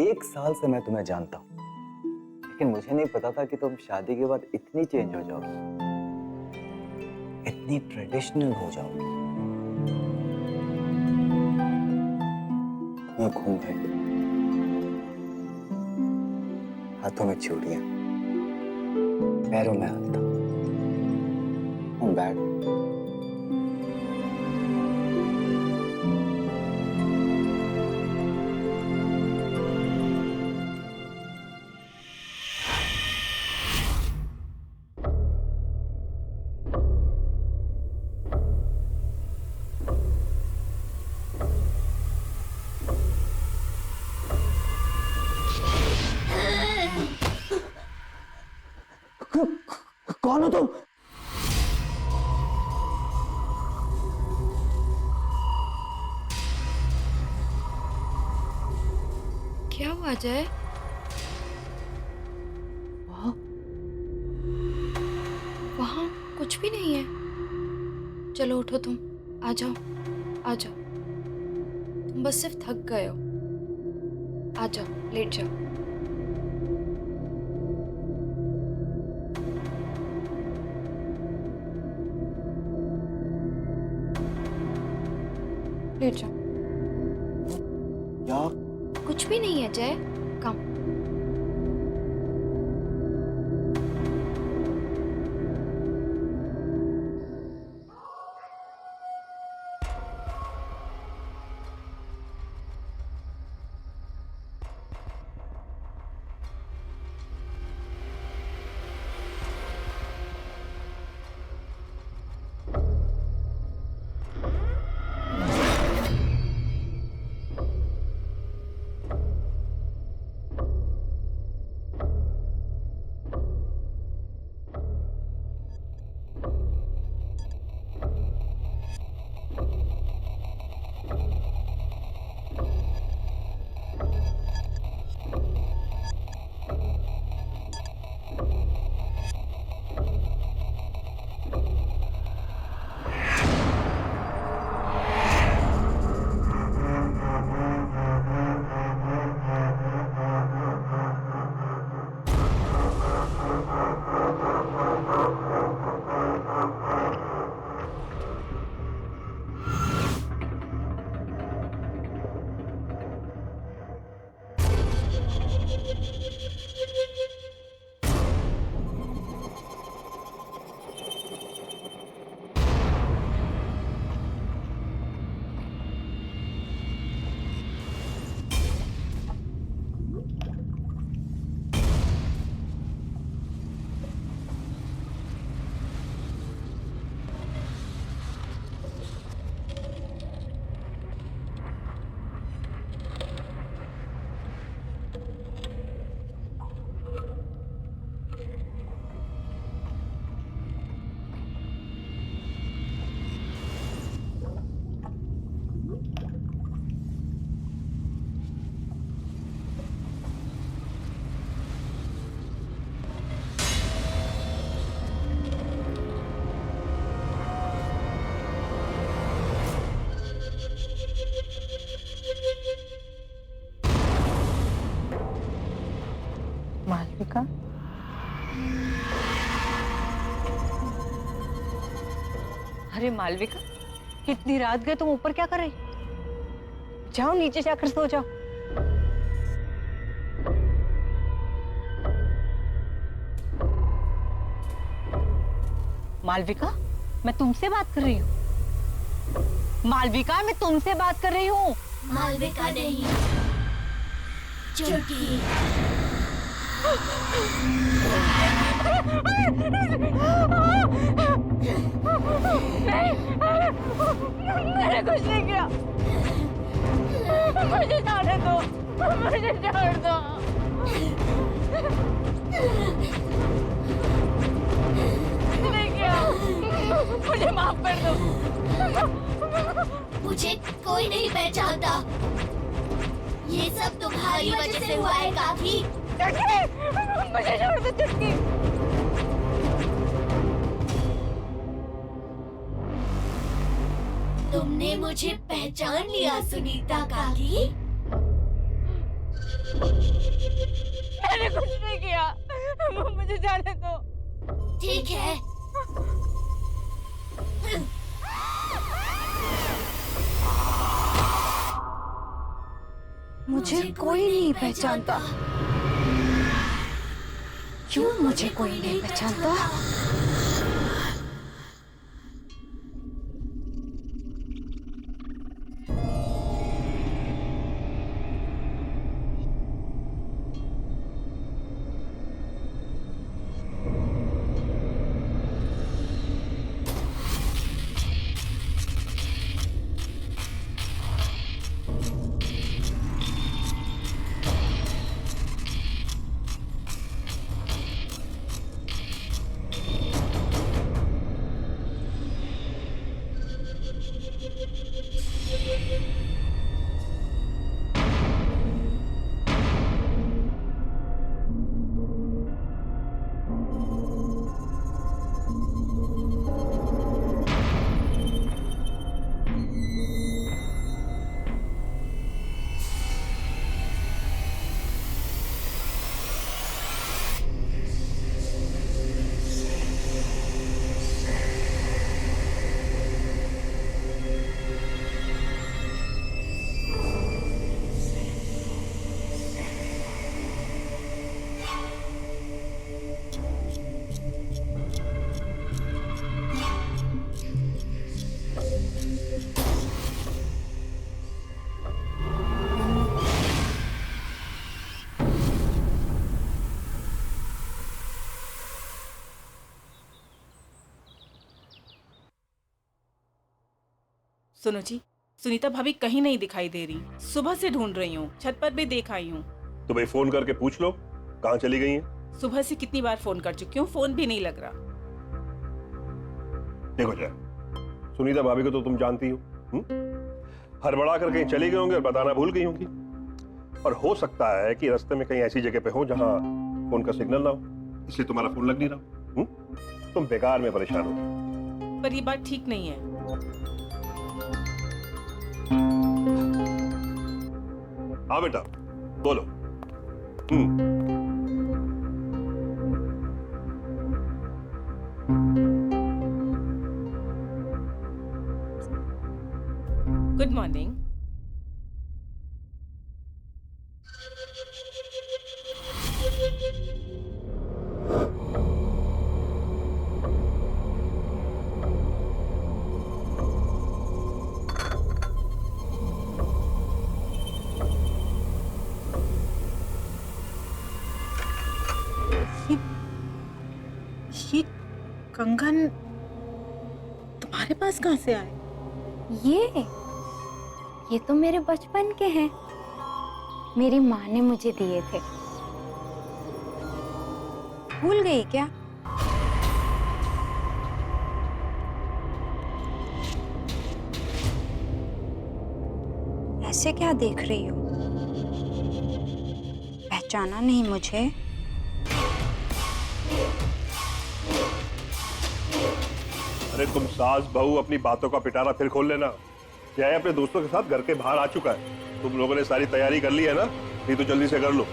1 साल से मैं तुम्हें जानता हूँ, लेकिन मुझे नहीं पता था कि तुम शादी के बाद इतनी चेंज हो जाओगी, इतनी ट्रेडिशनल हो जाओगी। ये घूंघट, हाथों में चूड़ियां, पैरों में अलता, बैग। कौन हो तुम? क्या हुआ अजय? वहां कुछ भी नहीं है। चलो उठो, तुम आ जाओ, आ जाओ। तुम बस सिर्फ थक गए हो। आ जाओ, लेट जाओ। लेट जाओ। क्या? कुछ भी नहीं है अजय, कम। मालविका, अरे मालविका, इतनी रात गए तुम ऊपर क्या कर रही? जाओ नीचे जाकर सो जाओ। मालविका, मैं तुमसे बात कर रही हूँ। मालविका, मैं तुमसे बात कर रही हूँ। मालविका नहीं, चुटकी। मैंने कुछ नहीं किया। मुझे जाने दो, मुझे छोड़ दो। नहीं किया, मुझे माफ कर दो। मुझे कोई नहीं पहचानता। ये सब तुम्हारी वजह से हुआ है काकी। मुझे छोड़ दो चुटकी। तुमने मुझे पहचान लिया सुनीता काकी। मैंने कुछ नहीं किया, मुझे जाने दो। ठीक है। मुझे कोई नहीं पहचानता। क्यों मुझे कोई नहीं पहचानता? सुनो जी, सुनीता भाभी कहीं नहीं दिखाई दे रही। सुबह से ढूंढ रही हूँ, छत पर भी देख आई हूँ। तो भाई फोन करके पूछ लो कहाँ चली गई हैं। सुबह से कितनी बार फोन कर चुकी हूँ, फोन भी नहीं लग रहा। देखो जय, सुनीता भाभी को तो तुम जानती हो, हड़बड़ा कर कहीं चली गई होंगी और बताना भूल गई होंगी। और हो सकता है कि रास्ते में कहीं ऐसी जगह पे हो जहाँ फोन का सिग्नल ना हो, इसलिए तुम्हारा फोन लग नहीं रहा। तुम बेकार में परेशान हो। पर ये बात ठीक नहीं है। हाँ बेटा, बोलो। Good morning. ये कंगन तुम्हारे पास कहाँ से आए? ये तो मेरे बचपन के हैं। मेरी माँ ने मुझे दिए थे। भूल गई क्या? ऐसे क्या देख रही हो? पहचाना नहीं मुझे? अरे तुम सास बहू अपनी बातों का पिटारा फिर खोल लेना। जय अपने दोस्तों के साथ घर के बाहर आ चुका है। तुम लोगों ने सारी तैयारी कर ली है ना? नहीं तो जल्दी से कर लो।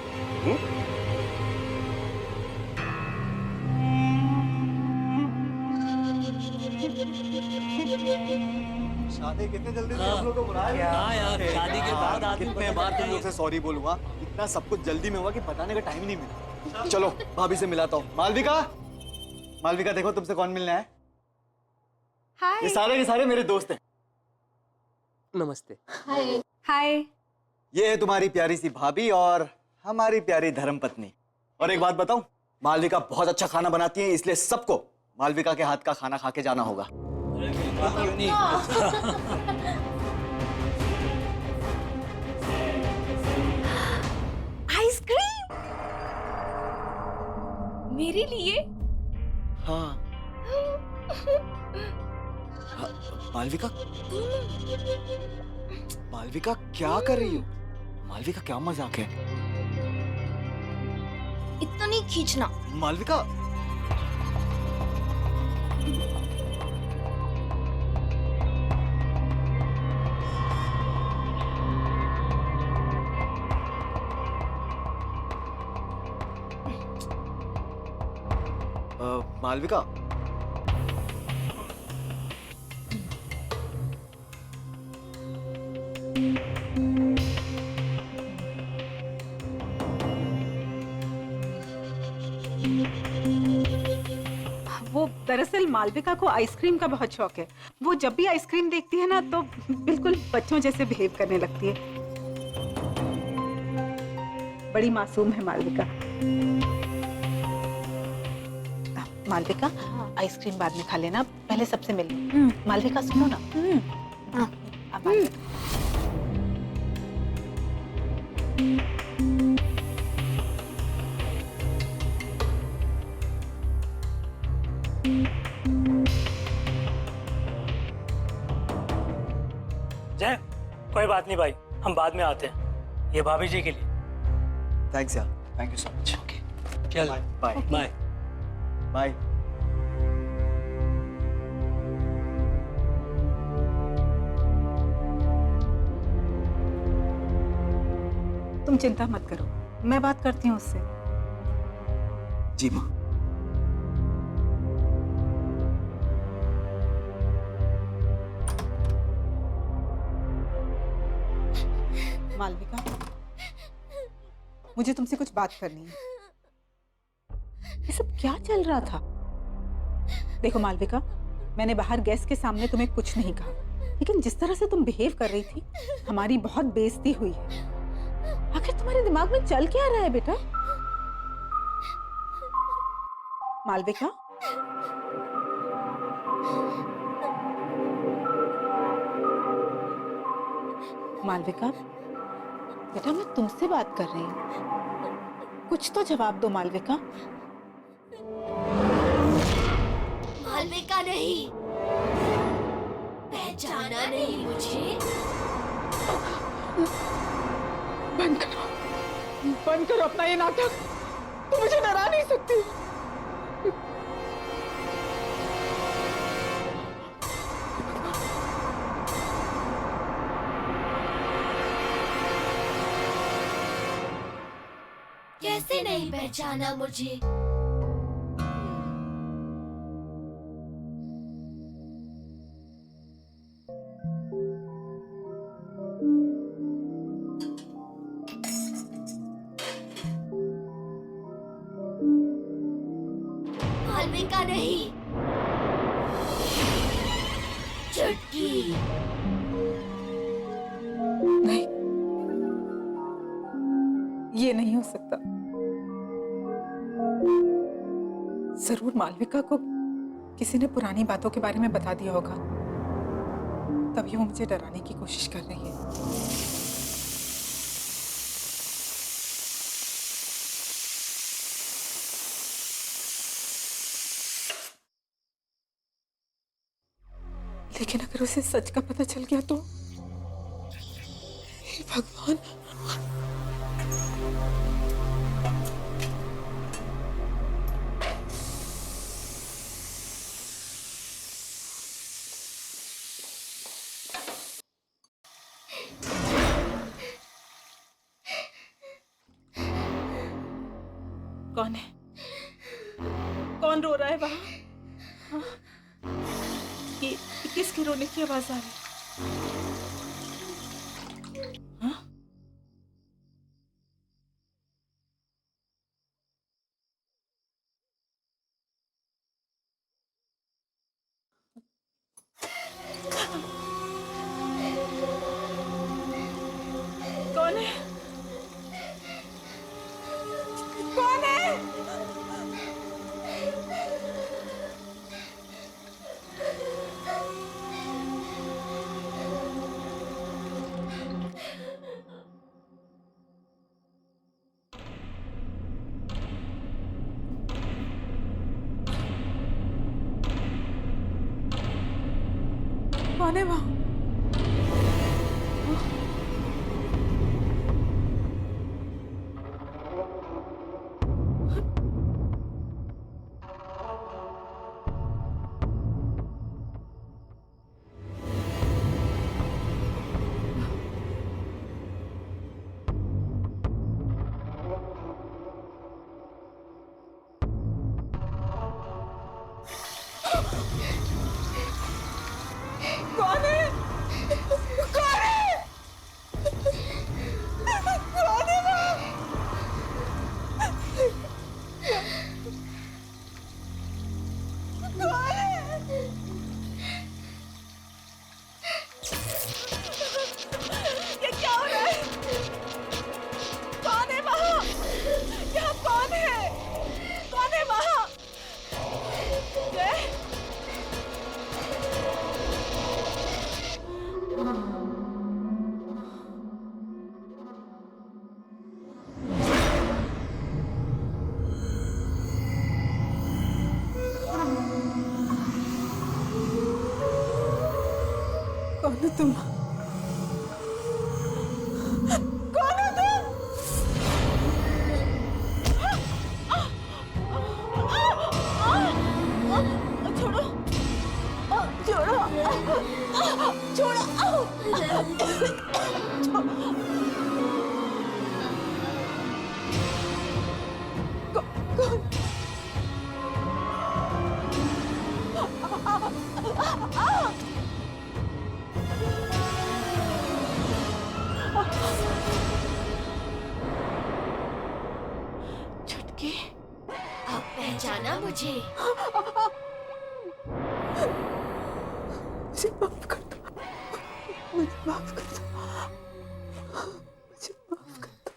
शादी कितने जल्दी से हम लोग को बुलाया? क्या यार, शादी के बाद आदमी कितने बार तुम लोग से सॉरी बोलूंगा। इतना सब कुछ जल्दी में हुआ कि बताने का टाइम नहीं मिला। चलो भाभी से मिलाता हूँ। मालविका, मालविका देखो तुमसे कौन मिलना है। हाय। ये सारे के सारे मेरे दोस्त हैं। नमस्ते। हाय। हाय। ये है तुम्हारी प्यारी सी भाभी और हमारी प्यारी धर्मपत्नी। और एक बात बताऊं, मालविका बहुत अच्छा खाना बनाती है, इसलिए सबको मालविका के हाथ का खाना खा के जाना होगा। आइसक्रीम मेरे लिए? हाँ। मालविका, मालविका क्या कर रही हो? मालविका क्या मजाक है? इतना नहीं खींचना। मालविका, मालविका, वो दरअसल मालविका को आइसक्रीम का बहुत शौक है। वो जब भी आइसक्रीम देखती है ना तो बिल्कुल बच्चों जैसे बिहेव करने लगती है। बड़ी मासूम है मालविका। मालविका, आइसक्रीम बाद में खा लेना, पहले सबसे मिल लो। मालविका सुनो ना। अब मालविका। जय, कोई बात नहीं भाई, हम बाद में आते हैं। ये भाभी जी के लिए। थैंक्स यार, thank you so much. Okay, चल बाय बाय। बाय। तुम चिंता मत करो, मैं बात करती हूँ उससे। जी माँ। मालविका, मुझे तुमसे कुछ बात करनी है। ये सब क्या चल रहा था? देखो मालविका, मैंने बाहर गेस्ट के सामने तुम्हें कुछ नहीं कहा, लेकिन जिस तरह से तुम बिहेव कर रही थी, हमारी बहुत बेइज्जती हुई है। आखिर तुम्हारे दिमाग में चल क्या रहा है बेटा? मालविका, मालविका, बेटा मैं तुमसे बात कर रही हूँ, कुछ तो जवाब दो मालविका। मालविका नहीं, पहचाना नहीं मुझे? बंद करो अपना ये नाटक। तुम मुझे डरा नहीं सकती। कैसे नहीं पहचाना मुझे? मालविका नहीं, चुटकी। नहीं, ये नहीं हो सकता। जरूर मालविका को किसी ने पुरानी बातों के बारे में बता दिया होगा, तभी वो मुझे डराने की कोशिश कर रही है। लेकिन अगर उसे सच का पता चल गया तो? हे भगवान। कौन है? कौन रो रहा है वहां? हाँ? ये किसके रोने की आवाज आ रही है? हाँ? कौन है? कौन है? कौन है वहां? तुम कौन हो तुम? छोड़ो छोड़ो छुटकी, अब पहचाना मुझे? मुझे माफ कर दो, मुझे माफ कर दो, मुझे माफ कर दो।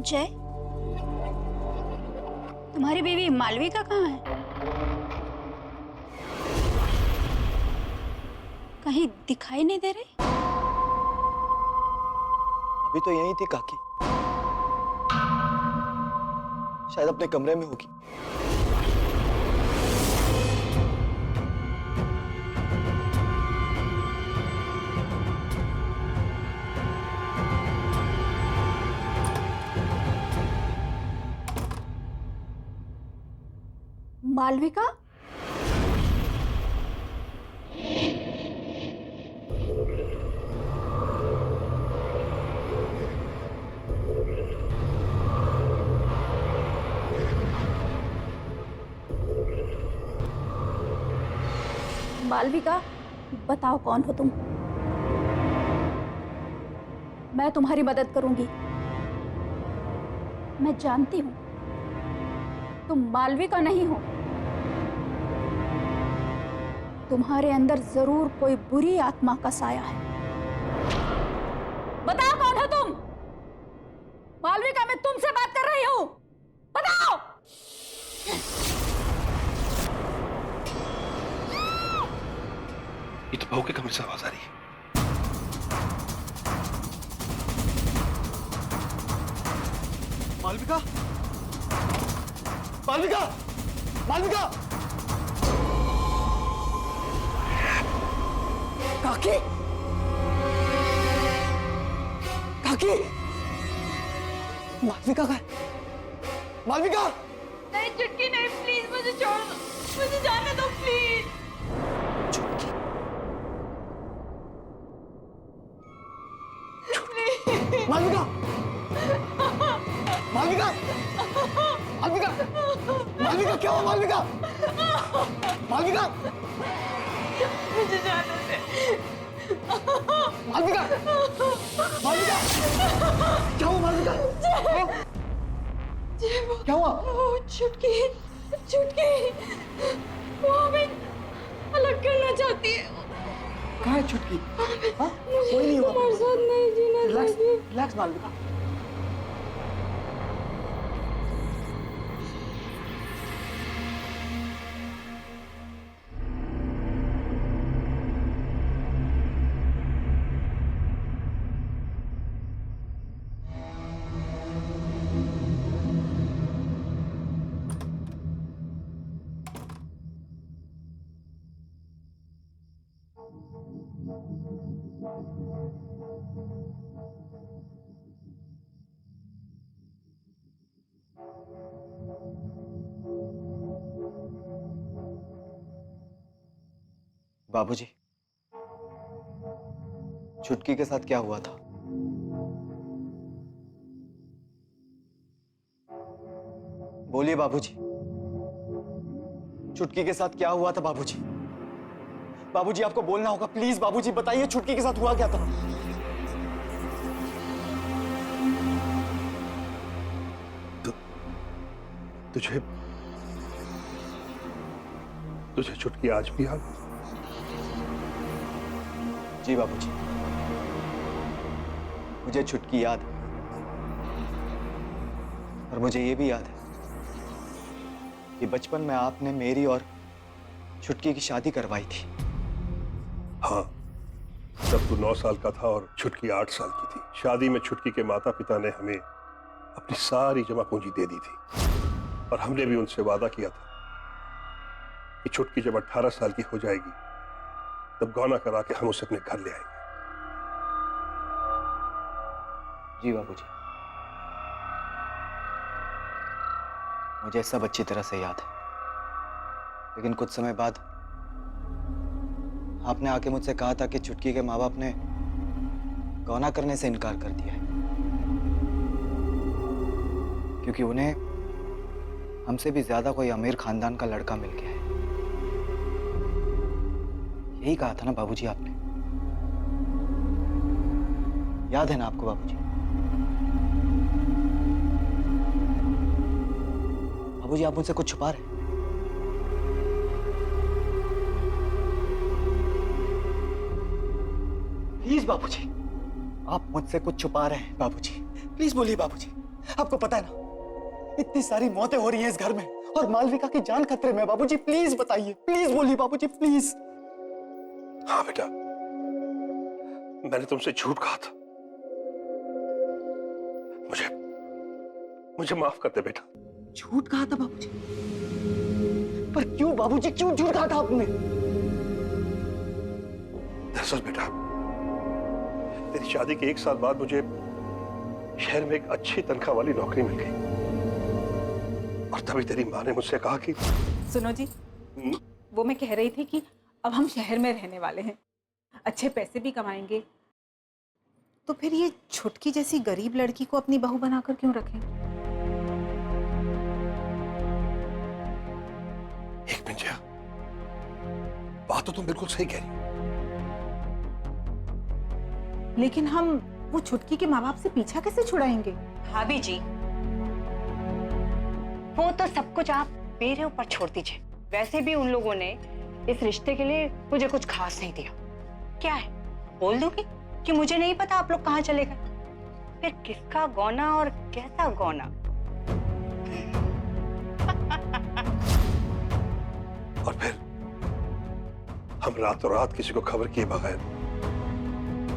जय, तुम्हारी बीवी मालविका कहाँ है? कहीं दिखाई नहीं दे रही। अभी तो यहीं थी काकी, शायद अपने कमरे में होगी। मालविका? मालविका, बताओ कौन हो तुम? मैं तुम्हारी मदद करूंगी। मैं जानती हूं तुम मालविका नहीं हो। तुम्हारे अंदर जरूर कोई बुरी आत्मा का साया है। बताओ कौन हो तुम? मालविका, मैं तुमसे बात कर रही हूं, बताओ। ये तो बहू के कमरे से आवाज आ रही है। मालविका, मालविका, मालविका! काकी, काकी, मालविका का है। मालविका! नहीं चुटकी, नहीं, प्लीज मुझे छोड़ दो, मुझे जाने दो प्लीज। मालविका! मालविका! मालविका! मालविका, क्या हुआ मालविका? मालविका! मुझे जाने दे। मालविका! मालविका! क्या हुआ मालविका? क्या हुआ? चुटकी, चुटकी, वो हमें अलग करना चाहती है। कहाँ है छुटकी? हाँ? कोई नहीं हुआ। तुम्हारे साथ नहीं जीना चाहती। रिलैक्स मालविका। बाबूजी, छुटकी के साथ क्या हुआ था? बोलिए बाबूजी, छुटकी के साथ क्या हुआ था बाबूजी? बाबूजी आपको बोलना होगा, प्लीज बाबूजी बताइए छुटकी के साथ हुआ क्या था? तुझे छुटकी आज भी याद? जी बाबूजी, मुझे छुटकी याद है। और मुझे ये भी याद है कि बचपन में आपने मेरी और छुटकी की शादी करवाई थी। हाँ, तब तू 9 साल का था और छुटकी 8 साल की थी। शादी में छुटकी के माता पिता ने हमें अपनी सारी जमा पूंजी दे दी थी और हमने भी उनसे वादा किया था कि छुटकी जब 18 साल की हो जाएगी तब गौना करा के हम उसे अपने घर ले आएंगे। जी बाबूजी, मुझे सब अच्छी तरह से याद है। लेकिन कुछ समय बाद आपने आके मुझसे कहा था कि छुटकी के माँ बाप ने गौना करने से इनकार कर दिया है क्योंकि उन्हें हमसे भी ज्यादा कोई अमीर खानदान का लड़का मिल गया है। यही कहा था ना बाबूजी आपने? याद है ना आपको बाबूजी? बाबूजी आप मुझसे कुछ छुपा रहे हैं? प्लीज बाबूजी, आप मुझसे कुछ छुपा रहे हैं बाबूजी। प्लीज बोलिए बाबूजी। आपको पता है ना इतनी सारी मौतें हो रही हैं इस घर में और मालविका की जान खतरे में। बाबूजी प्लीज बताइए, प्लीज बोलिए बाबूजी, प्लीज। हाँ बेटा, मैंने तुमसे झूठ कहा था। मुझे माफ कर दे बेटा। झूठ कहा था बाबूजी? पर क्यों बाबूजी, क्यों झूठ कहा था आपने? दरअसल बेटा, तेरी शादी के 1 साल बाद मुझे शहर में एक अच्छी तनख्वाह वाली नौकरी मिल गई और तभी तेरी माँ ने मुझसे कहा कि सुनो जी, वो मैं कह रही थी कि अब हम शहर में रहने वाले हैं, अच्छे पैसे भी कमाएंगे, तो फिर ये छुटकी जैसी गरीब लड़की को अपनी बहू बनाकर क्यों रखें? एक मिनट, बात तो तुम बिल्कुल सही कह रही हो। लेकिन हम वो छुटकी के माँ बाप से पीछा कैसे छुड़ाएंगे? भाभी जी, वो तो सब कुछ आप मेरे ऊपर छोड़ दीजिए। वैसे भी उन लोगों ने इस रिश्ते के लिए मुझे कुछ खास नहीं दिया। क्या है, बोल दूंगी कि मुझे नहीं पता आप लोग कहाँ चले गए। फिर किसका गौना और कैसा गौना? और फिर हम रातों रात किसी को खबर किए बगैर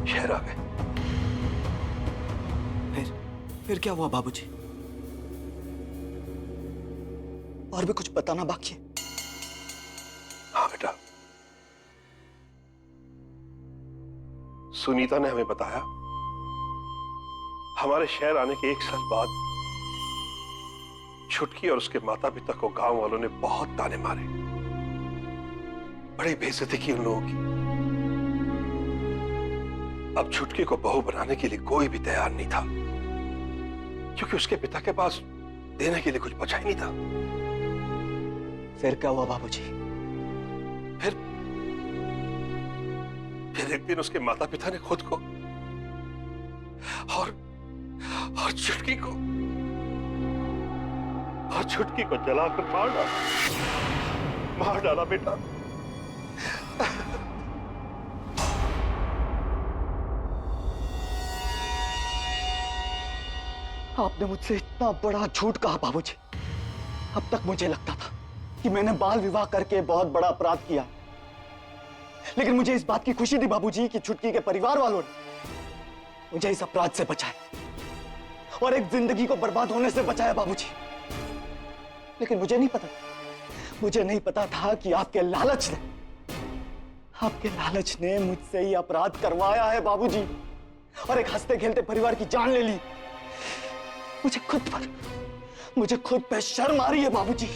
शहर आ गए। फिर क्या हुआ बाबूजी? और भी कुछ बताना बाकी है? हाँ बेटा, सुनीता ने हमें बताया हमारे शहर आने के 1 साल बाद छुटकी और उसके माता पिता को गांव वालों ने बहुत ताने मारे, बड़ी बेइज्जती की उन लोगों की। अब छुटकी को बहू बनाने के लिए कोई भी तैयार नहीं था क्योंकि उसके पिता के पास देने के लिए कुछ बचा ही नहीं था। फिर क्या हुआ बाबूजी? फिर एक दिन उसके माता पिता ने खुद को और छुटकी को जलाकर मार डाला बेटा। आपने मुझसे इतना बड़ा झूठ कहा बाबूजी। अब तक मुझे लगता था कि मैंने बाल विवाह करके बहुत बड़ा अपराध किया, लेकिन मुझे इस बात की खुशी थी बाबूजी कि छुटकी के परिवार वालों ने मुझे इस अपराध से बचाया और एक जिंदगी को बर्बाद होने से बचाया बाबूजी। लेकिन मुझे नहीं पता था कि आपके लालच ने मुझसे ये अपराध करवाया है बाबूजी। और एक हंसते खेलते परिवार की जान ले ली। मुझे खुद पे शर्म आ रही है बाबूजी।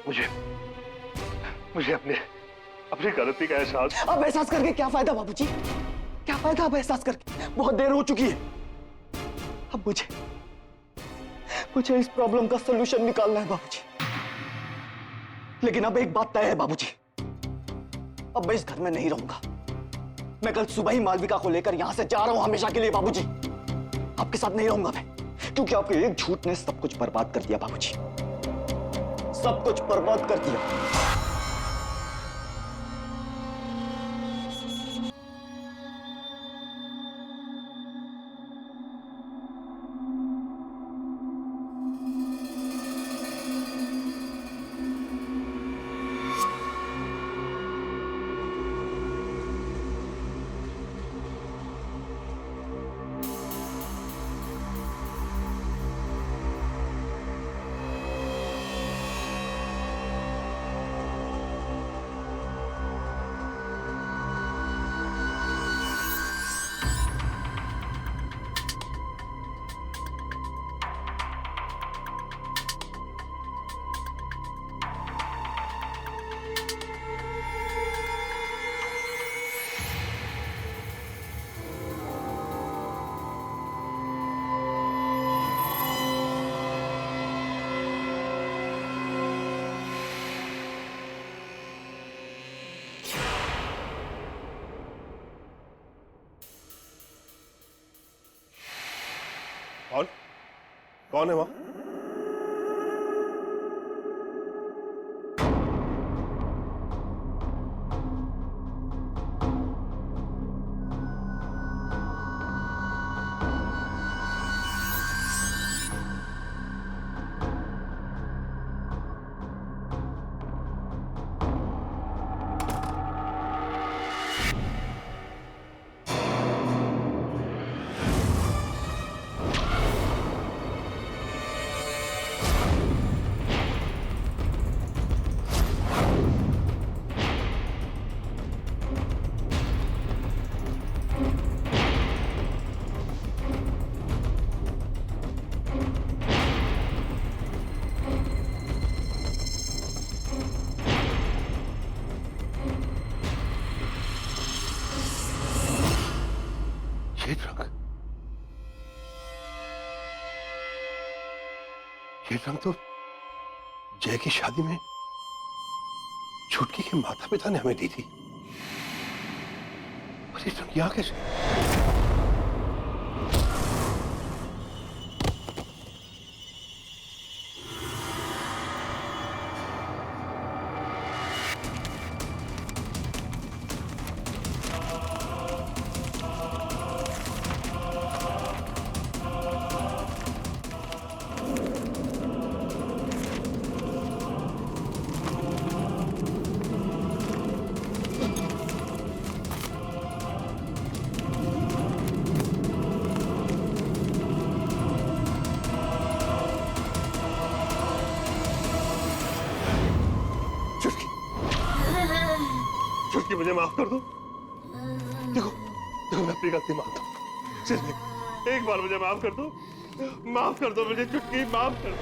मुझे अपनी गलती का एहसास। अब एहसास करके क्या फायदा बाबूजी? क्या फायदा अब एहसास करके? बहुत देर हो चुकी है। अब मुझे इस प्रॉब्लम का सलूशन निकालना है बाबूजी। लेकिन अब एक बात तय है बाबूजी, अब मैं इस घर में नहीं रहूंगा। मैं कल सुबह ही मालविका को लेकर यहां से जा रहा हूं हमेशा के लिए बाबूजी। आपके साथ नहीं रहूंगा मैं, क्योंकि आपके एक झूठ ने सब कुछ बर्बाद कर दिया बाबूजी, सब कुछ बर्बाद कर दिया। कौन है वहां? ये रंग तो जय की शादी में छुटकी के माता पिता ने हमें दी थी, और ये रंग यहाँ कैसे? छुटकी मुझे माफ कर दो। देखो मैं अपनी गलती मानता हूँ, सिर्फ एक बार मुझे माफ कर दो, माफ कर दो मुझे छुटकी, माफ कर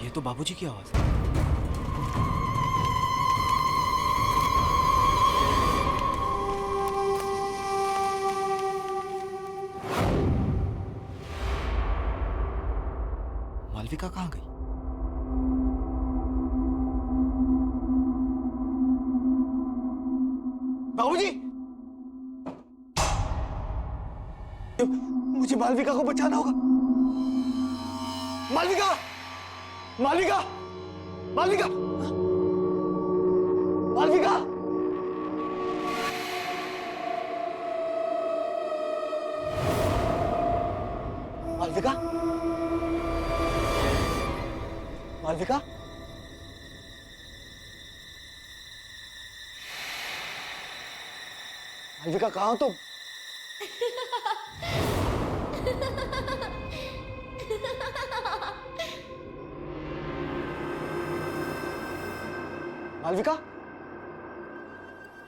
ये तो बाबूजी की आवाज है। मालविका कहाँ गई? बाबूजी, मुझे मालविका को बचाना होगा। मालविका, मालविका, मालविका, मालविका, मालविका, मालविका, मालविका कहाँ हो तुम? मालविका,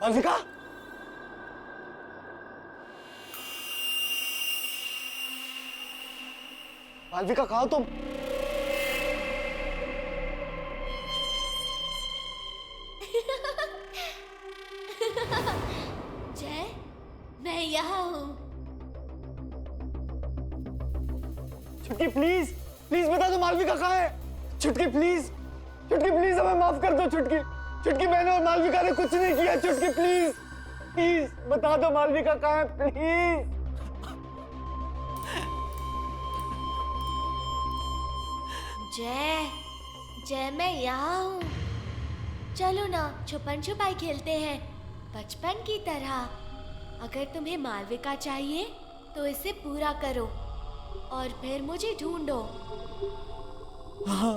मालविका, मालविका कहाँ हो तुम? जय, मैं यहाँ हूँ। छुटकी प्लीज, प्लीज बता दो मालविका कहाँ है। छुटकी प्लीज, छुटकी प्लीज हमें माफ कर दो। छुटकी, छुटकी मैंने और मालविका ने कुछ नहीं किया। छुटकी प्लीज, प्लीज बता दो मालविका कहाँ है प्लीज। जय, जय मैं यहाँ हूँ। चलो ना छुपन छुपाई खेलते हैं बचपन की तरह। अगर तुम्हें मालविका चाहिए तो इसे पूरा करो और फिर मुझे ढूंढो। हाँ।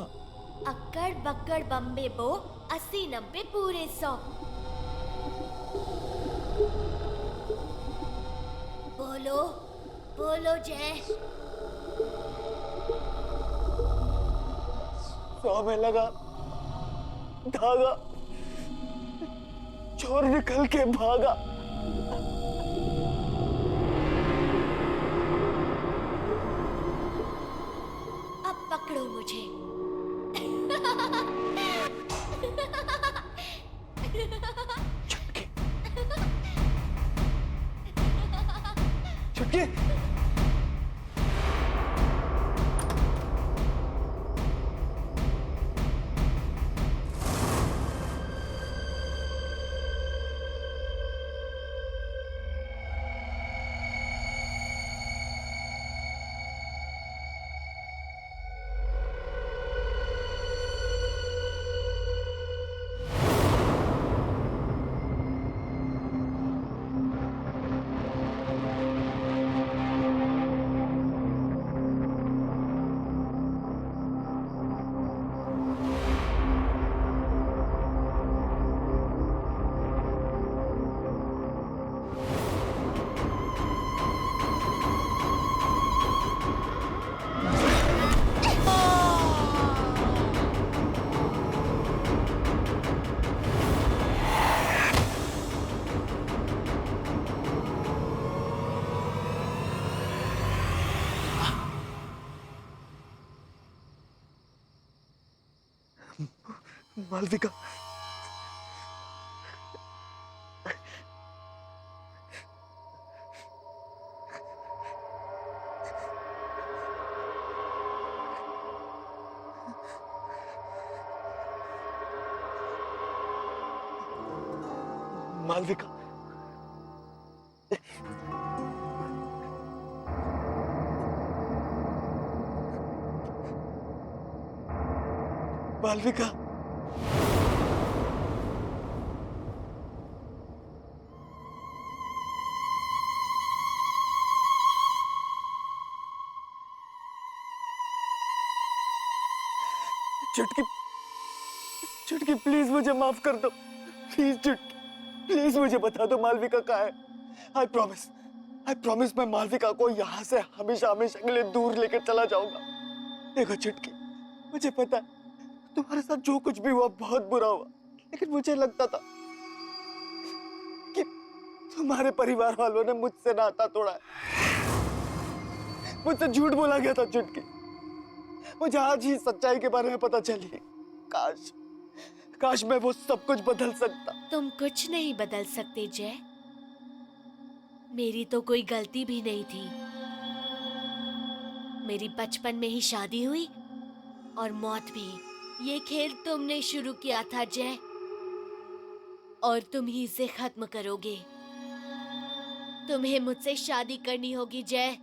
अक्कड़ बक्कड़ बम्बे बो 80-90 पूरे 100। बोलो बोलो जय। 100 में लगा धागा, चोर निकल के भागा। अब पकड़ो मुझे। छुटकी, छुटकी, मालविका, मालविका, मालविका, चुटकी, चुटकी प्लीज मुझे माफ कर दो। प्लीज चुटकी, प्लीज मुझे बता दो मालविका कहाँ है। आई प्रॉमिस मैं मालविका को यहाँ से हमेशा हमेशा के लिए दूर लेकर चला जाऊंगा। देखो चुटकी, मुझे पता है तुम्हारे साथ जो कुछ भी हुआ बहुत बुरा हुआ, लेकिन मुझे लगता था कि तुम्हारे परिवार वालों ने मुझसे नाता तोड़ा है, मुझसे झूठ बोला गया था चुटकी। मुझे आज ही सच्चाई के बारे में पता चली। काश, काश मैं वो सब कुछ बदल सकता। तुम कुछ नहीं बदल सकते जय। मेरी तो कोई गलती भी नहीं थी। मेरी बचपन में ही शादी हुई और मौत भी। ये खेल तुमने शुरू किया था जय, और तुम ही इसे खत्म करोगे। तुम्हें मुझसे शादी करनी होगी जय।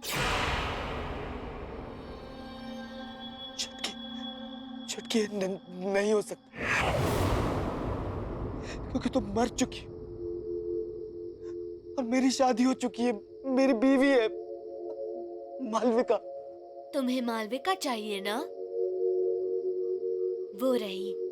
चुटकी, नहीं हो सकता, क्योंकि तुम मर चुकी हो और मेरी शादी हो चुकी है, मेरी बीवी है मालविका। तुम्हें मालविका चाहिए ना? वो रही